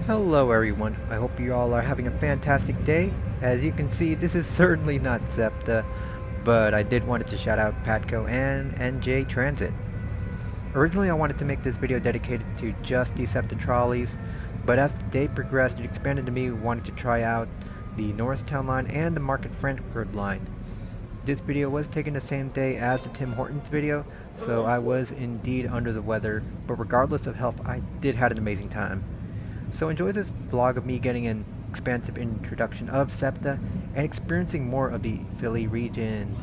Hello everyone, I hope you all are having a fantastic day. As you can see, this is certainly not SEPTA, but I did wanted to shout out Patco and NJ Transit. Originally I wanted to make this video dedicated to just the SEPTA trolleys, but as the day progressed it expanded to me wanting to try out the Norristown Line and the Market-Frankford Line. This video was taken the same day as the Tim Hortons video, so I was indeed under the weather, but regardless of health I did have an amazing time. So enjoy this vlog of me getting an expansive introduction of SEPTA and experiencing more of the Philly region.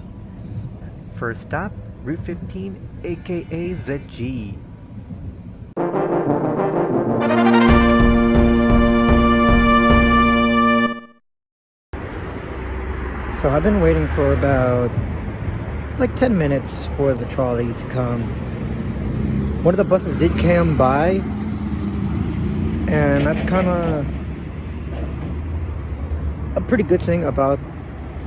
First stop, Route 15, aka ZG. So I've been waiting for about like 10 minutes for the trolley to come. One of the buses did come by, and that's kind of a pretty good thing about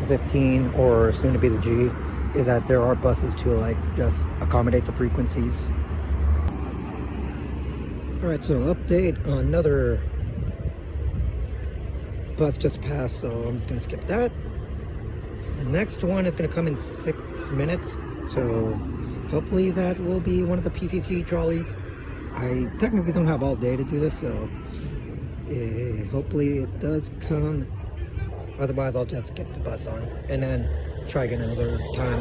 the 15, or soon to be the G, is that there are buses to like just accommodate the frequencies. Alright, so update on another bus just passed, so I'm just going to skip that. The next one is going to come in 6 minutes, so hopefully that will be one of the PCC trolleys. I technically don't have all day to do this, so hopefully it does come. Otherwise, I'll just get the bus on and then try again another time.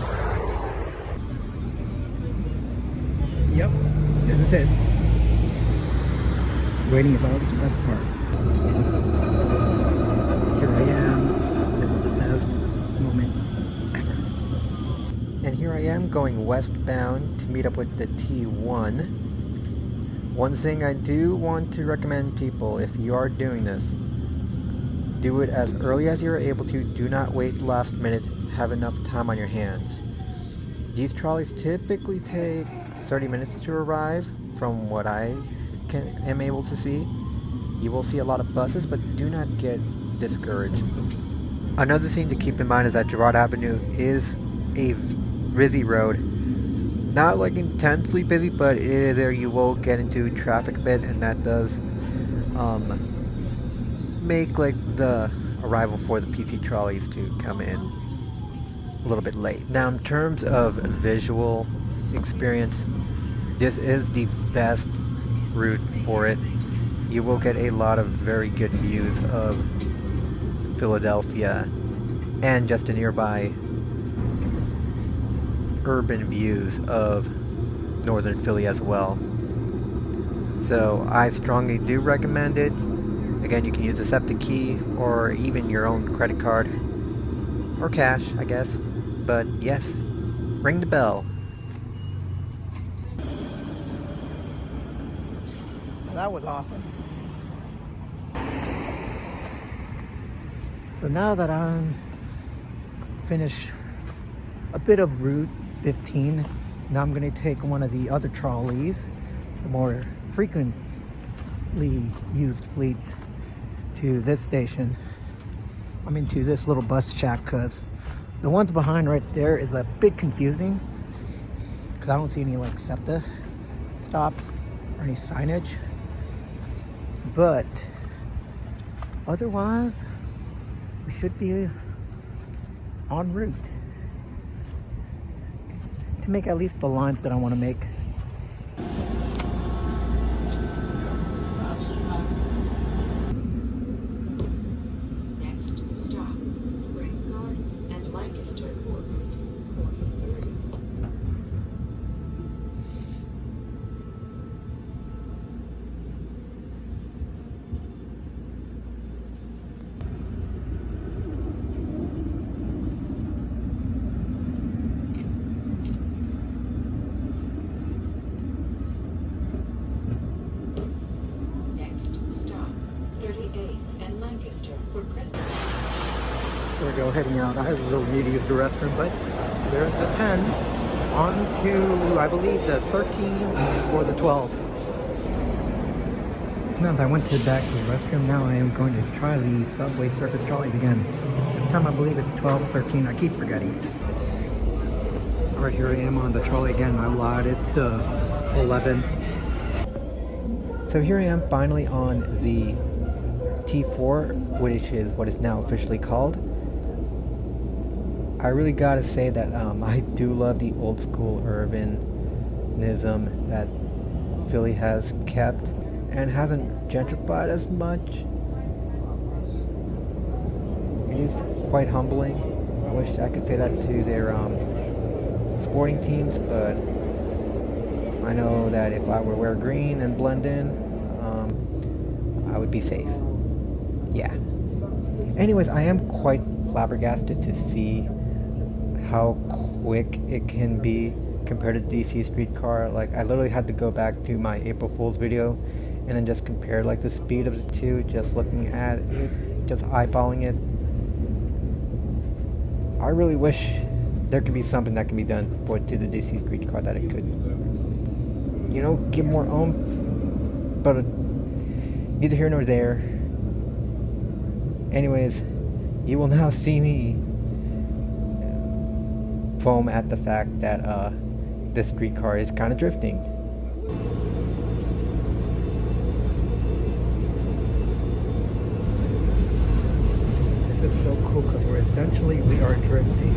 Yep, this is it. Waiting is always the best part. Here I am. This is the best moment ever. And here I am going westbound to meet up with the T1. One thing I do want to recommend people, if you are doing this, do it as early as you're able to. Do not wait last minute. Have enough time on your hands. These trolleys typically take 30 minutes to arrive from what I am able to see. You will see a lot of buses, but do not get discouraged. Another thing to keep in mind is that Girard Avenue is a busy road. Not like intensely busy, but there you will get into traffic a bit, and that does make like the arrival for the PT trolleys to come in a little bit late. Now, in terms of visual experience, this is the best route for it. You will get a lot of very good views of Philadelphia and just the nearby urban views of northern Philly as well. So I strongly do recommend it. Again, you can use the SEPTA key or even your own credit card or cash, I guess. But yes, ring the bell. That was awesome. So now that I'm finished a bit of Route 15, now I'm going to take one of the other trolleys, the more frequently used fleets, to this station. I mean, to this little bus shack, because the ones behind right there is a bit confusing, because I don't see any like SEPTA stops or any signage. But otherwise, we should be en route to make at least the lines that I want to make. There we go, heading out. I really need to use the restroom, but there's the 10 on to, I believe, the 13 or the 12. So now that I went back to the restroom, now I am going to try the subway circus trolleys again. This time I believe it's 12, 13, I keep forgetting. Alright, here I am on the trolley again. I lied, it's the 11. So here I am finally on the T4, which is what is now officially called. I really gotta say that I do love the old school urbanism that Philly has kept and hasn't gentrified as much. It is quite humbling. I wish I could say that to their sporting teams, but I know that if I were to wear green and blend in, I would be safe. Yeah. Anyways, I am quite flabbergasted to see how quick it can be compared to DC streetcar. Like, I literally had to go back to my April Fool's video and then just compare like the speed of the two, just looking at it, just eyeballing it. I really wish there could be something that can be done for to the DC streetcar that it could, you know, give more oomph. But neither here nor there. Anyways, you will now see me foam at the fact that this streetcar is kind of drifting. This is so cool because we are drifting,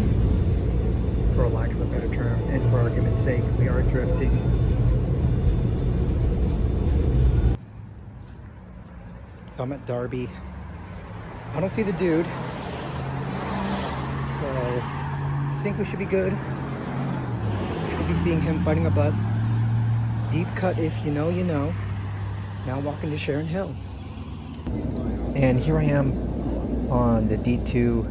for lack of a better term, and for argument's sake, we are drifting. So I'm at Derby. I don't see the dude, so I think we should be good. Should be seeing him fighting a bus. Deep cut, if you know, you know. Now walking to Sharon Hill. And here I am on the D2,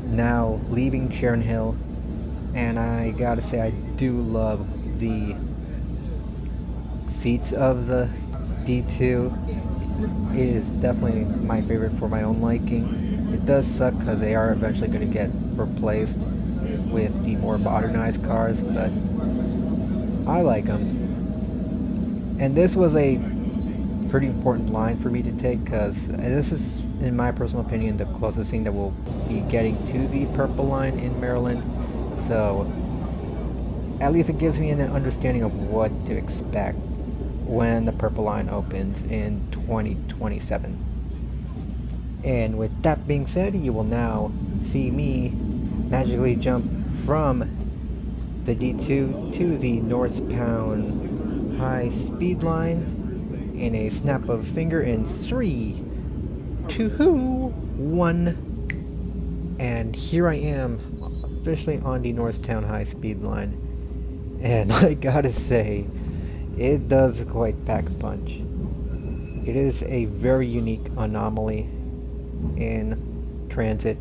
now leaving Sharon Hill. And I gotta say, I do love the seats of the D2. It is definitely my favorite for my own liking. It does suck because they are eventually going to get replaced with the more modernized cars, but I like them. And this was a pretty important line for me to take because this is, in my personal opinion, the closest thing that will be getting to the Purple Line in Maryland. So at least it gives me an understanding of what to expect when the Purple Line opens in 2027. And with that being said, you will now see me magically jump from the D2 to the Norristown Highspeed Line in a snap of a finger in 3, 2, 1. And here I am, officially on the Norristown Highspeed Line. And I gotta say, it does quite pack a punch. It is a very unique anomaly in transit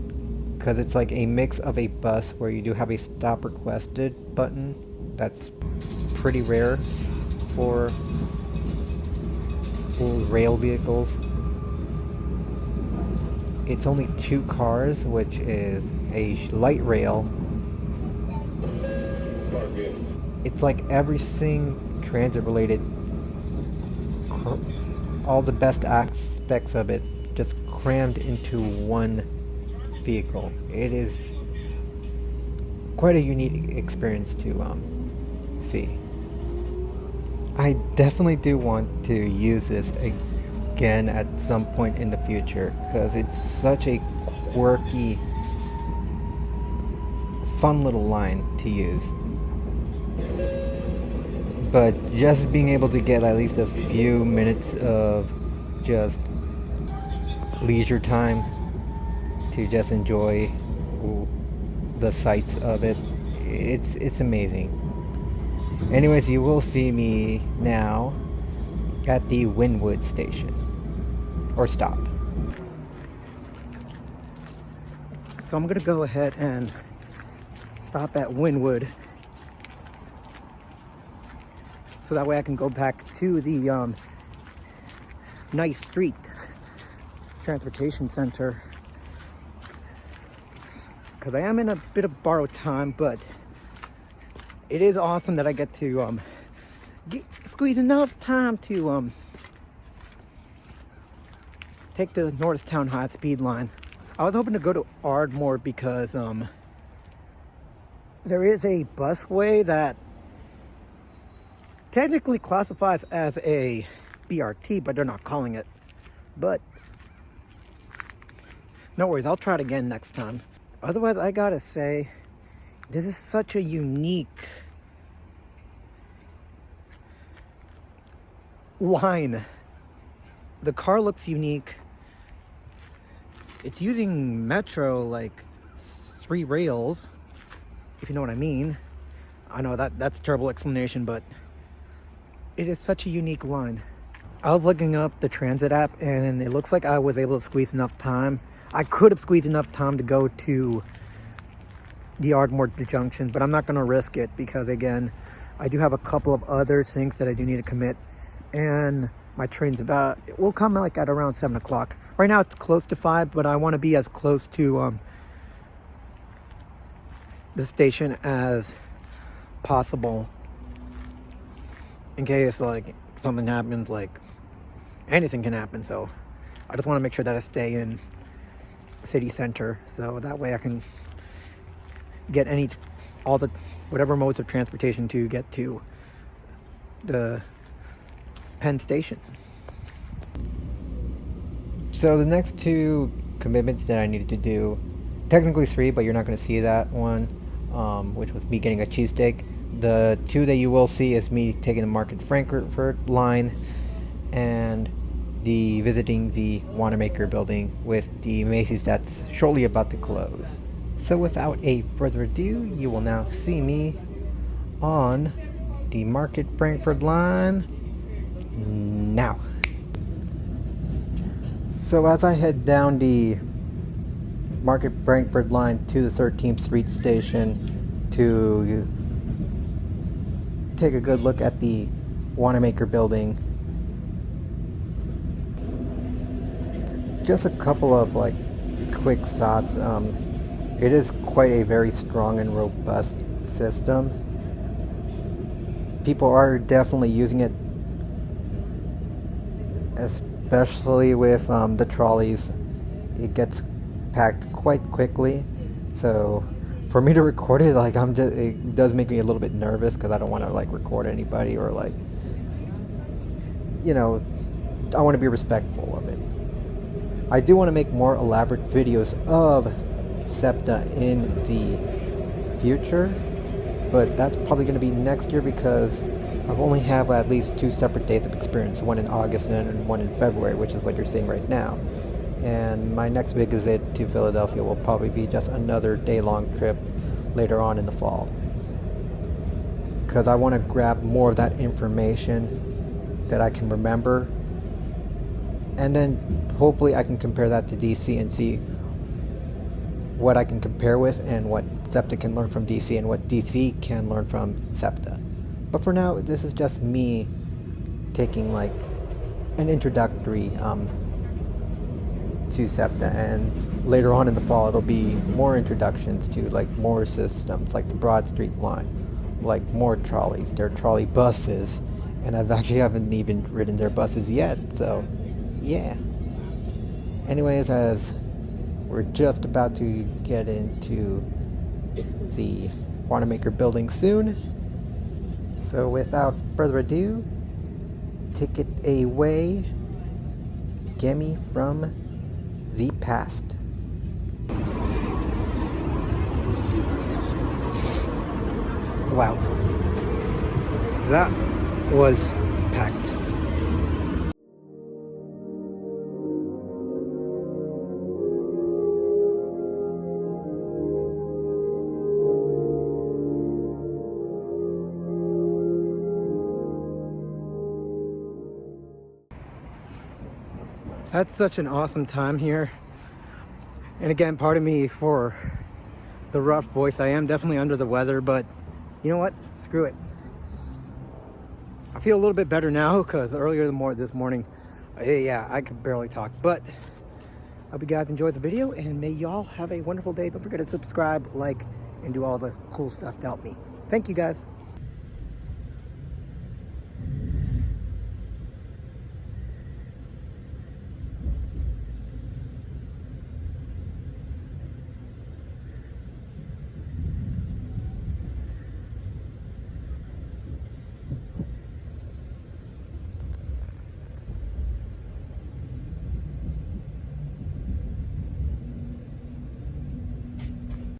because it's like a mix of a bus where you do have a stop requested button. That's pretty rare for rail vehicles. It's only 2 cars, which is a light rail. It's like everything transit related, all the best aspects of it just crammed into one vehicle. It is quite a unique experience to see. I definitely do want to use this again at some point in the future because it's such a quirky, fun little line to use. But just being able to get at least a few minutes of just leisure time to just enjoy the sights of it, it's amazing. Anyways, you will see me now at the Wynwood station, or stop. So I'm gonna go ahead and stop at Wynwood, so that way I can go back to the Nice Street Transportation Center, because I am in a bit of borrowed time, but it is awesome that I get to squeeze enough time to take the Norristown Highspeed Line. I was hoping to go to Ardmore because there is a busway that technically classifies as a BRT, but they're not calling it. But No worries, I'll try it again next time. Otherwise, I gotta say, this is such a unique line. The car looks unique. It's using Metro, like 3 rails, if you know what I mean. I know that's a terrible explanation, but it is such a unique line. I was looking up the transit app, and it looks like I was able to squeeze enough time. I could have squeezed enough time to go to the Ardmore Junction, but I'm not going to risk it because, again, I do have a couple of other things that I do need to commit, and my train's it will come like at around 7 o'clock. Right now it's close to 5, but I want to be as close to the station as possible in case like something happens. Like anything can happen, so I just want to make sure that I stay in city center, so that way I can get whatever modes of transportation to get to the Penn Station. So the next 2 commitments that I needed to do, technically 3, but you're not going to see that one, which was me getting a cheesesteak. The 2 that you will see is me taking the Market-Frankford Line and visiting the Wanamaker building with the Macy's that's shortly about to close. So without a further ado, you will now see me on the Market-Frankford Line now. So as I head down the Market-Frankford Line to the 13th Street station to take a good look at the Wanamaker building, just a couple of like quick thoughts. It is quite a very strong and robust system. People are definitely using it, especially with the trolleys. It gets packed quite quickly, so for me to record it, like it does make me a little bit nervous because I don't want to like record anybody or like, you know, I want to be respectful of it. I do want to make more elaborate videos of SEPTA in the future, but that's probably going to be next year because I've only have at least 2 separate days of experience, one in August and one in February, which is what you're seeing right now. And my next big visit to Philadelphia will probably be just another day-long trip later on in the fall, because I want to grab more of that information that I can remember, and then hopefully I can compare that to DC and see what I can compare with and what SEPTA can learn from DC and what DC can learn from SEPTA. But for now, this is just me taking like an introductory to SEPTA, and later on in the fall it'll be more introductions to like more systems like the Broad Street Line, like more trolleys, their trolley buses, and haven't even ridden their buses yet, so yeah. Anyways, as we're just about to get into the Wanamaker building soon, so without further ado, take it away, Gimme from the past. Wow, that was packed. That's such an awesome time here. And again, pardon me for the rough voice. I am definitely under the weather, but you know what? Screw it. I feel a little bit better now because earlier this morning, yeah, I could barely talk. But I hope you guys enjoyed the video, and may y'all have a wonderful day. Don't forget to subscribe, like, and do all the cool stuff to help me. Thank you, guys.